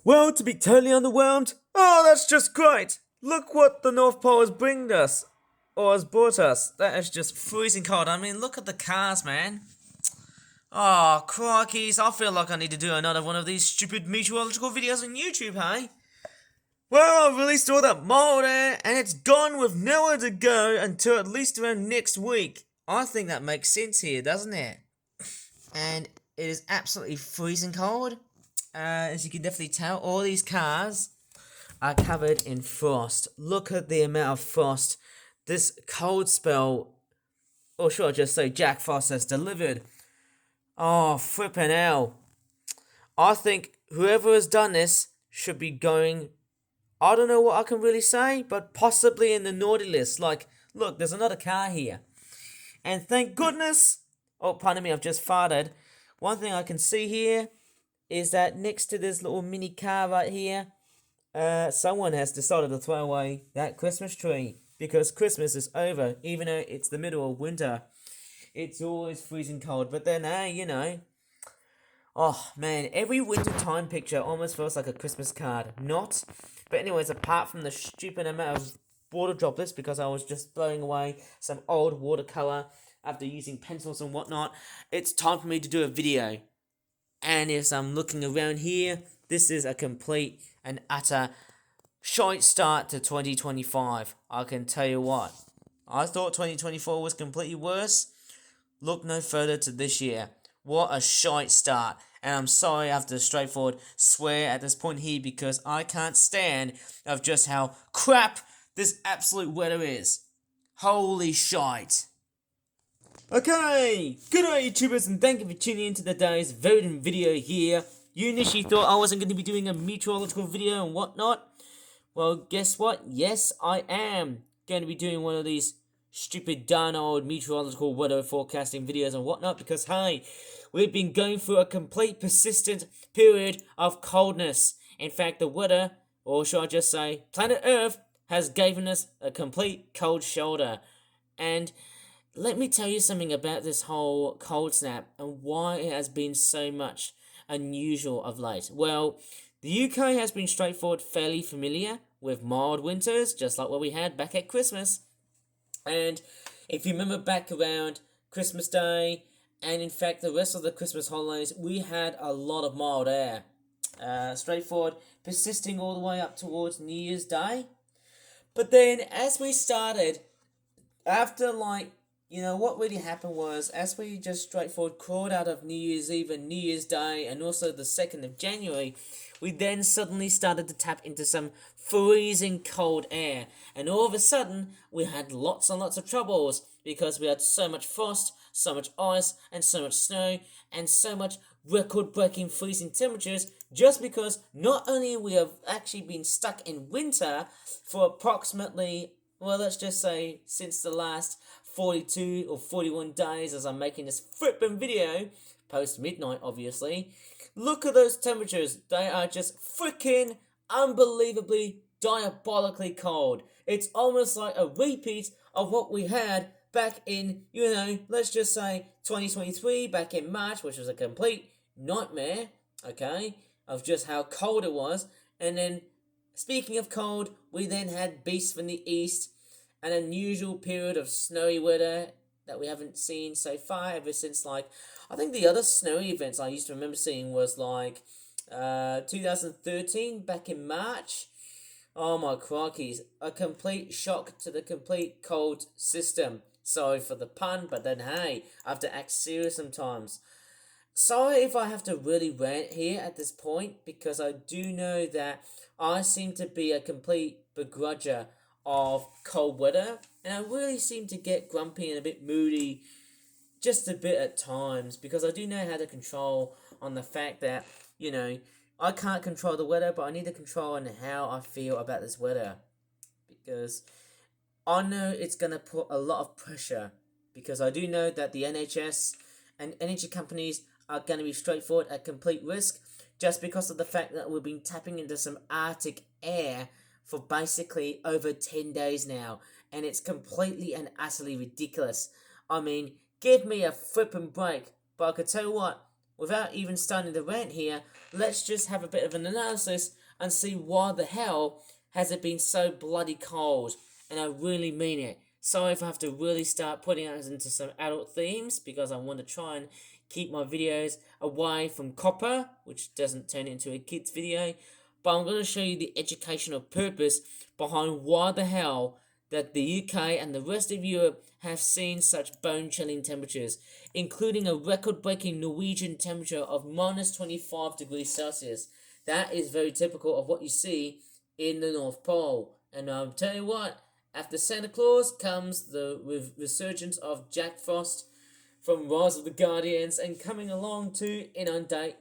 Well, to be totally underwhelmed, oh, that's just great. Look what the North Pole has bringed us, or has brought us. That is just freezing cold. I mean, look at the cars, man. Oh, crikeys, I feel like I need to do another one of these stupid meteorological videos on YouTube, hey? Well, I've released all that mild air, and it's gone with nowhere to go until at least around next week. I think that makes sense here, doesn't it? And it is absolutely freezing cold. As you can definitely tell, all these cars are covered in frost. Look at the amount of frost this cold spell, or should I just say Jack Frost has delivered. Oh, flippin' hell. I think whoever has done this should be going, I don't know what I can really say, but possibly in the naughty list. Like, look, there's another car here. And thank goodness, oh, pardon me, I've just farted. One thing I can see here is that next to this little mini car right here, someone has decided to throw away that Christmas tree because Christmas is over, even though it's the middle of winter. It's always freezing cold, but then, hey, you know. Oh man, every winter time picture almost feels like a Christmas card. Not. But anyways, apart from the stupid amount of water droplets, because I was just throwing away some old watercolor after using pencils and whatnot, it's time for me to do a video. And as I'm looking around here, this is a complete and utter shite start to 2025. I can tell you what. I thought 2024 was completely worse. Look no further to this year. What a shite start. And I'm sorry I have to straightforward swear at this point here because I can't stand of just how crap this absolute weather is. Holy shite. Okay, good day YouTubers and thank you for tuning into today's voting video here. You initially thought I wasn't going to be doing a meteorological video and whatnot. Well, guess what? Yes, I am going to be doing one of these stupid darn old meteorological weather forecasting videos and whatnot because, hey, we've been going through a complete persistent period of coldness. In fact, the weather, or should I just say, planet Earth, has given us a complete cold shoulder. And let me tell you something about this whole cold snap and why it has been so much unusual of late. Well, the UK has been straightforward fairly familiar with mild winters, just like what we had back at Christmas. And if you remember back around Christmas Day, and in fact the rest of the Christmas holidays, we had a lot of mild air. Straightforward, persisting all the way up towards New Year's Day. But then as we started, after what really happened was, as we just straightforward crawled out of New Year's Eve and New Year's Day, and also the 2nd of January, we then suddenly started to tap into some freezing cold air. And all of a sudden, we had lots and lots of troubles, because we had so much frost, so much ice, and so much snow, and so much record-breaking freezing temperatures, just because not only we have actually been stuck in winter for approximately, well, let's just say since the last 42 or 41 days as I'm making this flippin' video, post midnight obviously. Look at those temperatures, they are just freaking unbelievably diabolically cold. It's almost like a repeat of what we had back in, let's just say 2023, back in March, which was a complete nightmare, okay, of just how cold it was. And then, speaking of cold, we then had beasts from the east, an unusual period of snowy weather that we haven't seen so far ever since, I think the other snowy events I used to remember seeing was 2013 back in March. Oh my crikeys, a complete shock to the complete cold system. Sorry for the pun, but then hey, I have to act serious sometimes. Sorry if I have to really rant here at this point, because I do know that I seem to be a complete begrudger of cold weather, and I really seem to get grumpy and a bit moody just a bit at times, because I do know how to control on the fact that, I can't control the weather, but I need to control on how I feel about this weather, because I know it's going to put a lot of pressure, because I do know that the NHS and energy companies are going to be straightforward at complete risk, just because of the fact that we've been tapping into some Arctic air for basically over 10 days now, and it's completely and utterly ridiculous. I mean, give me a flippin' break. But I could tell you what, without even starting the rant here, let's just have a bit of an analysis and see why the hell has it been so bloody cold. And I really mean it. Sorry if I have to really start putting us into some adult themes, because I want to try and keep my videos away from copper, which doesn't turn into a kids video. But I'm going to show you the educational purpose behind why the hell that the UK and the rest of Europe have seen such bone-chilling temperatures, including a record-breaking Norwegian temperature of minus 25 degrees Celsius. That is very typical of what you see in the North Pole. And I'll tell you what, after Santa Claus comes the resurgence of Jack Frost from Rise of the Guardians and coming along to inundate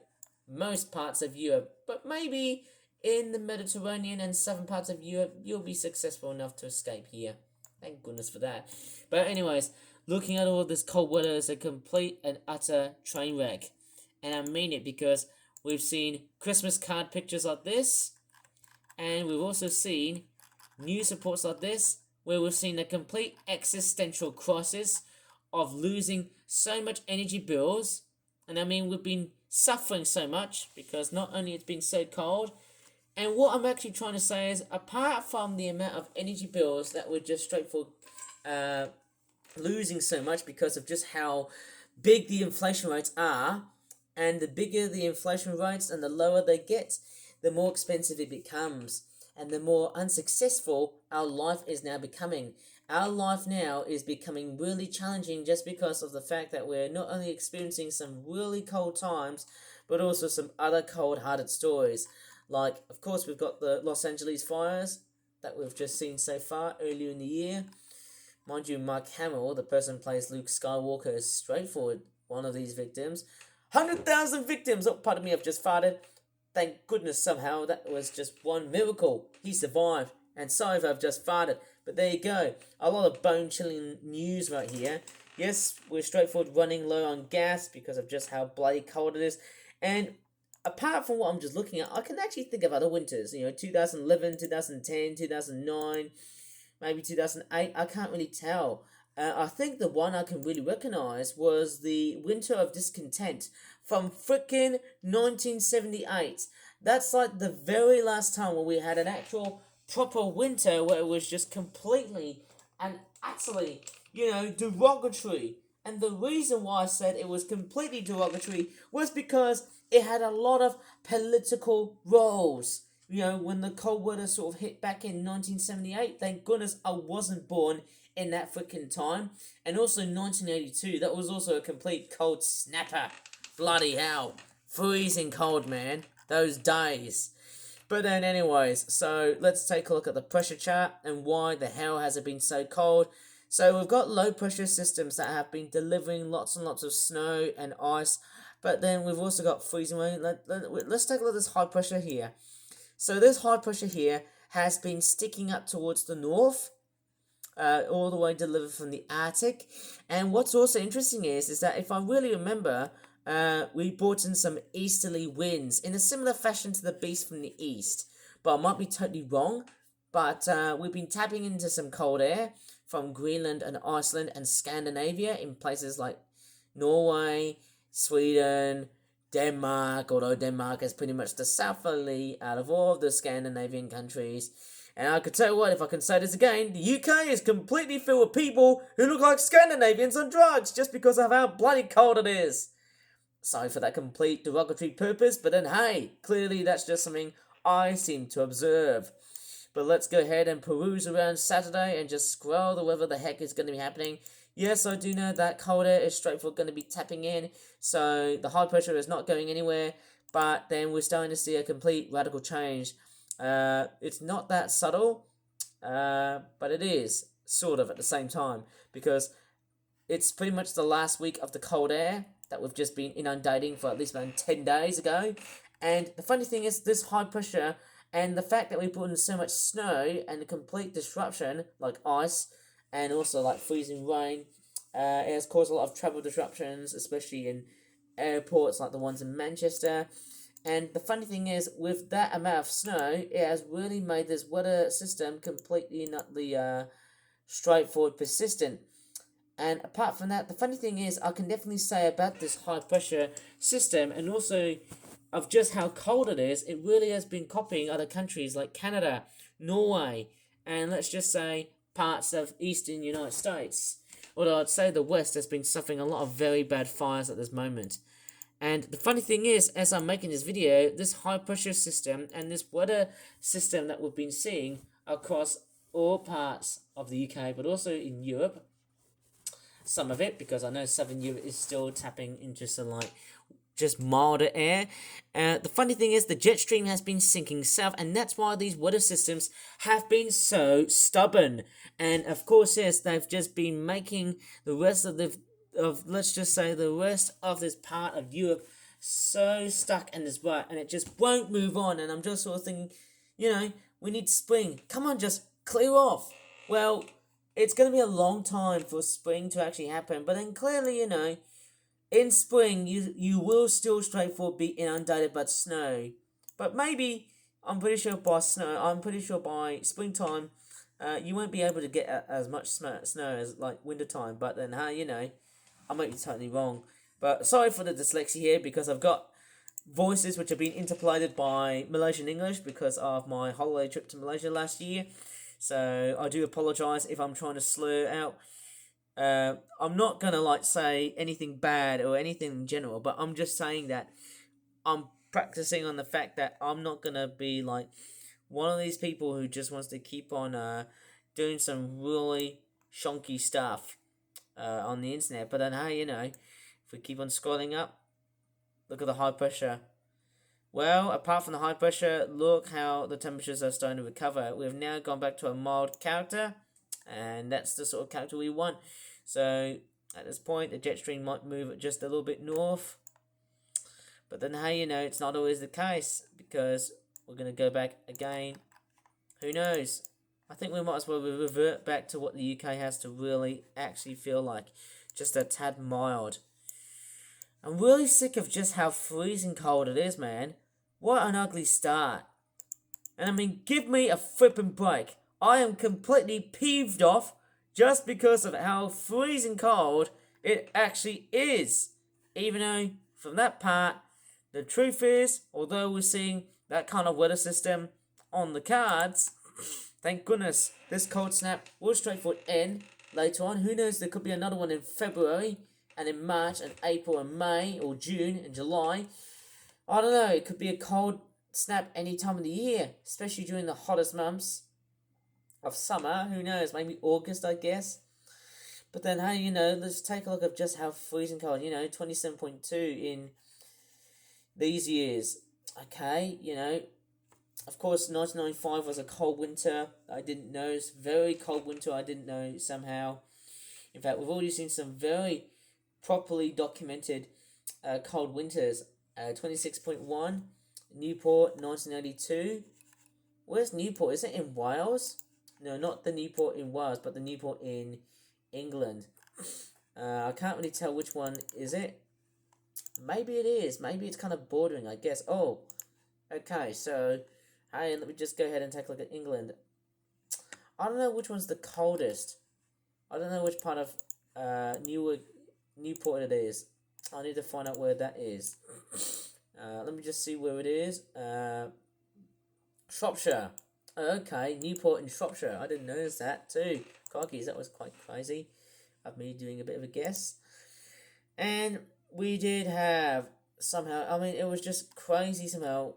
most parts of Europe. But maybe in the Mediterranean and southern parts of Europe, you'll be successful enough to escape here. Thank goodness for that. But anyways, looking at all this cold weather is a complete and utter train wreck. And I mean it, because we've seen Christmas card pictures like this, and we've also seen news reports like this, where we've seen a complete existential crisis of losing so much energy bills. And I mean, we've been suffering so much because not only it's been so cold, and what I'm actually trying to say is, apart from the amount of energy bills that we're just straightforward losing so much because of just how big the inflation rates are, and the bigger the inflation rates and the lower they get, the more expensive it becomes, and the more unsuccessful our life is now becoming. Our life now is becoming really challenging just because of the fact that we're not only experiencing some really cold times, but also some other cold-hearted stories. Like, of course, we've got the Los Angeles fires that we've just seen so far earlier in the year. Mind you, Mark Hamill, the person who plays Luke Skywalker, is straightforward one of these victims. 100,000 victims! Oh, pardon me, I've just farted. Thank goodness somehow that was just one miracle. He survived. And sorry if I've just farted. But there you go. A lot of bone-chilling news right here. Yes, we're straightforward running low on gas because of just how bloody cold it is. And apart from what I'm just looking at, I can actually think of other winters. 2011, 2010, 2009, maybe 2008. I can't really tell. I think the one I can really recognize was the Winter of Discontent from frickin' 1978. That's like the very last time when we had an actual proper winter where it was just completely and utterly, derogatory. And the reason why I said it was completely derogatory was because it had a lot of political roles. When the cold weather sort of hit back in 1978, thank goodness I wasn't born in that freaking time. And also 1982, that was also a complete cold snapper. Bloody hell. Freezing cold, man. Those days. But then anyways, so let's take a look at the pressure chart and why the hell has it been so cold. So we've got low pressure systems that have been delivering lots and lots of snow and ice. But then we've also got freezing rain. Let's take a look at this high pressure here. So this high pressure here has been sticking up towards the north, all the way delivered from the Arctic. And what's also interesting is that if I really remember, we brought in some easterly winds in a similar fashion to the beast from the east. But I might be totally wrong. But we've been tapping into some cold air from Greenland and Iceland and Scandinavia in places like Norway, Sweden, Denmark, although Denmark is pretty much the southerly out of all of the Scandinavian countries. And I could tell you what, if I can say this again, the UK is completely filled with people who look like Scandinavians on drugs just because of how bloody cold it is. Sorry for that complete derogatory purpose, but then hey, clearly that's just something I seem to observe. But let's go ahead and peruse around Saturday and just scroll to whatever the heck is going to be happening. Yes, I do know that cold air is straightforward going to be tapping in, so the high pressure is not going anywhere, but then we're starting to see a complete radical change. It's not that subtle, but it is, sort of, at the same time, because it's pretty much the last week of the cold air that we've just been inundating for at least around 10 days ago. And the funny thing is, this high pressure and the fact that we put in so much snow and the complete disruption, like ice, and also like freezing rain, it has caused a lot of travel disruptions, especially in airports like the ones in Manchester. And the funny thing is, with that amount of snow, it has really made this weather system completely not the straightforward persistent. And apart from that, the funny thing is, I can definitely say about this high pressure system, and also of just how cold it is, it really has been copying other countries like Canada, Norway, and let's just say parts of eastern United States. Although I'd say the West has been suffering a lot of very bad fires at this moment. And the funny thing is, as I'm making this video, this high pressure system and this weather system that we've been seeing across all parts of the UK, but also in Europe, some of it, because I know Southern Europe is still tapping into some like just milder air. The funny thing is, the jet stream has been sinking south, and that's why these weather systems have been so stubborn. And of course, yes, they've just been making the rest of let's just say the rest of this part of Europe so stuck in this rut, and it just won't move on. And I'm just sort of thinking, we need spring. Come on, just clear off. Well, it's going to be a long time for spring to actually happen, but then clearly, in spring, you will still straightforward be inundated by snow. But maybe, I'm pretty sure by springtime, you won't be able to get as much snow as like wintertime. But then, I might be totally wrong. But sorry for the dyslexia here, because I've got voices which have been interpolated by Malaysian English because of my holiday trip to Malaysia last year. So I do apologise if I'm trying to slur out. I'm not gonna like say anything bad or anything in general, but I'm just saying that I'm practicing on the fact that I'm not gonna be like one of these people who just wants to keep on doing some really shonky stuff on the internet. But then, hey, if we keep on scrolling up, look at the high pressure. Well, apart from the high pressure, look how the temperatures are starting to recover. We've now gone back to a mild character, and that's the sort of character we want. So, at this point, the jet stream might move just a little bit north. But then, hey, it's not always the case, because we're going to go back again. Who knows? I think we might as well revert back to what the UK has to really actually feel like. Just a tad mild. I'm really sick of just how freezing cold it is, man. What an ugly start. And I mean, give me a flippin' break. I am completely peeved off just because of how freezing cold it actually is. Even though, from that part, the truth is, although we're seeing that kind of weather system on the cards, thank goodness this cold snap will straightforward end later on. Who knows, there could be another one in February, and in March, and April, and May, or June, and July. I don't know, it could be a cold snap any time of the year, especially during the hottest months of summer. Who knows, maybe August, I guess. But then, hey, let's take a look at just how freezing cold, 27.2 in these years. Okay, of course, 1995 was a cold winter. I didn't know. It's very cold winter. I didn't know somehow. In fact, we've already seen some very properly documented cold winters. 26.1, Newport, 1982. Where's Newport? Is it in Wales? No, not the Newport in Wales, but the Newport in England. I can't really tell which one is it. Maybe it is. Maybe it's kind of bordering, I guess. Oh, okay. So, hey, let me just go ahead and take a look at England. I don't know which one's the coldest. I don't know which part of Newport it is. I need to find out where that is. Let me just see where it is. Shropshire. Okay, Newport in Shropshire. I didn't notice that too. Crikey, that was quite crazy of me doing a bit of a guess. And we did have somehow, I mean, it was just crazy somehow.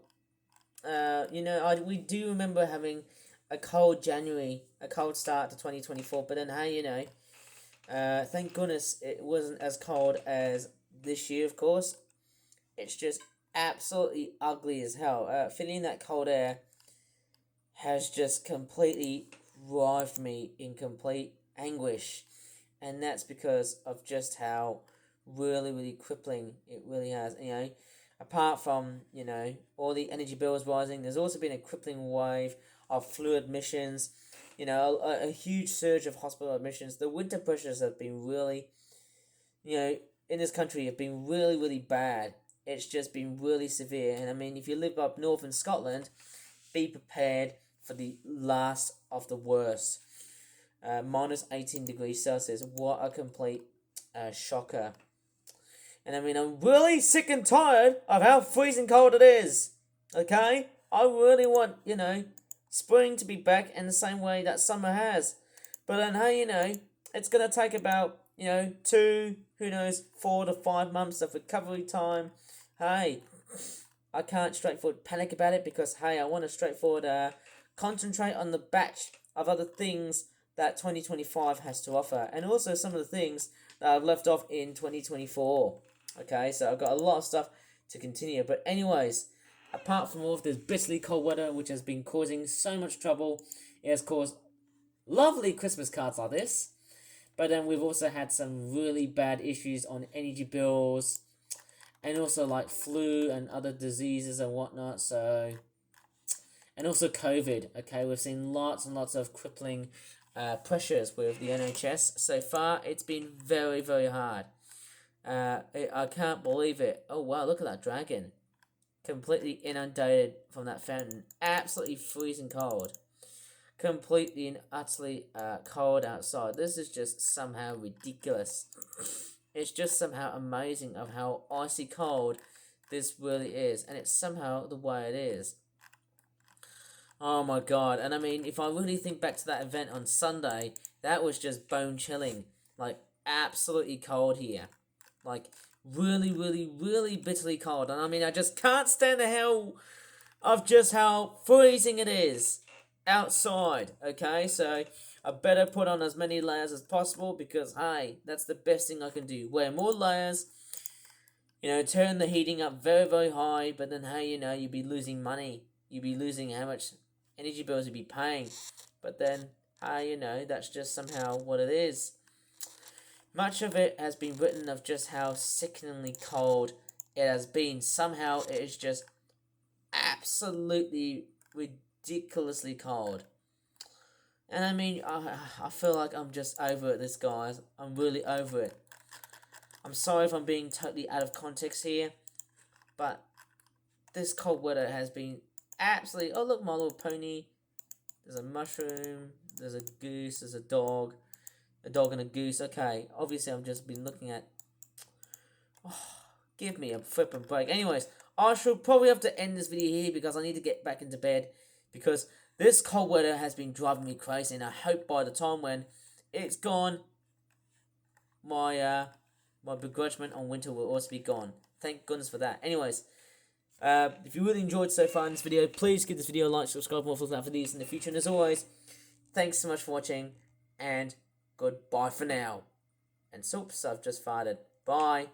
We do remember having a cold January, a cold start to 2024, but then, hey, thank goodness it wasn't as cold as this year, of course. It's just absolutely ugly as hell. Feeling that cold air has just completely rived me in complete anguish. And that's because of just how really, really crippling it really has. Apart from, all the energy bills rising, there's also been a crippling wave of flu admissions, a huge surge of hospital admissions. The winter pressures have been really, in this country have been really, really bad. It's just been really severe. And I mean, if you live up north in Scotland, be prepared for the last of the worst. minus 18 degrees Celsius. What a complete shocker. And I mean, I'm really sick and tired of how freezing cold it is. Okay? I really want, spring to be back in the same way that summer has. But then, hey, it's going to take about, 4 to 5 months of recovery time. Hey, I can't straightforward panic about it because, hey, I want to straightforward concentrate on the batch of other things that 2025 has to offer. And also some of the things that I've left off in 2024. Okay, so I've got a lot of stuff to continue. But anyways, apart from all of this bitterly cold weather, which has been causing so much trouble, it has caused lovely Christmas cards like this. But then we've also had some really bad issues on energy bills, and also like flu and other diseases and whatnot. So, and also COVID. Okay, we've seen lots and lots of crippling pressures with the NHS. So far, it's been very, very hard. I can't believe it. Oh wow, look at that dragon. Completely inundated from that fountain. Absolutely freezing cold. Completely and utterly cold outside. This is just somehow ridiculous. It's just somehow amazing of how icy cold this really is. And it's somehow the way it is. Oh my god. And I mean, if I really think back to that event on Sunday, that was just bone chilling. Like, absolutely cold here. Like, really, really, really bitterly cold. And I mean, I just can't stand the hell of just how freezing it is outside. Okay, so I better put on as many layers as possible because, hey, that's the best thing I can do. Wear more layers, turn the heating up very, very high, but then, hey, you'd be losing money. You'd be losing how much energy bills you'd be paying. But then, hey, that's just somehow what it is. Much of it has been written of just how sickeningly cold it has been. Somehow it is just absolutely ridiculously cold. And I mean, I feel like I'm just over it, this guys. I'm really over it. I'm sorry if I'm being totally out of context here, but this cold weather has been absolutely... Oh, look, My Little Pony. There's a mushroom. There's a goose. There's a dog. A dog and a goose. Okay, obviously I've just been looking at... Oh, give me a flippin' break. Anyways, I should probably have to end this video here because I need to get back into bed. Because this cold weather has been driving me crazy, and I hope by the time when it's gone, my begrudgement on winter will also be gone. Thank goodness for that. Anyways, if you really enjoyed so far in this video, please give this video a like, subscribe, more for these in the future. And as always, thanks so much for watching, and goodbye for now. And soups, I've just farted. Bye.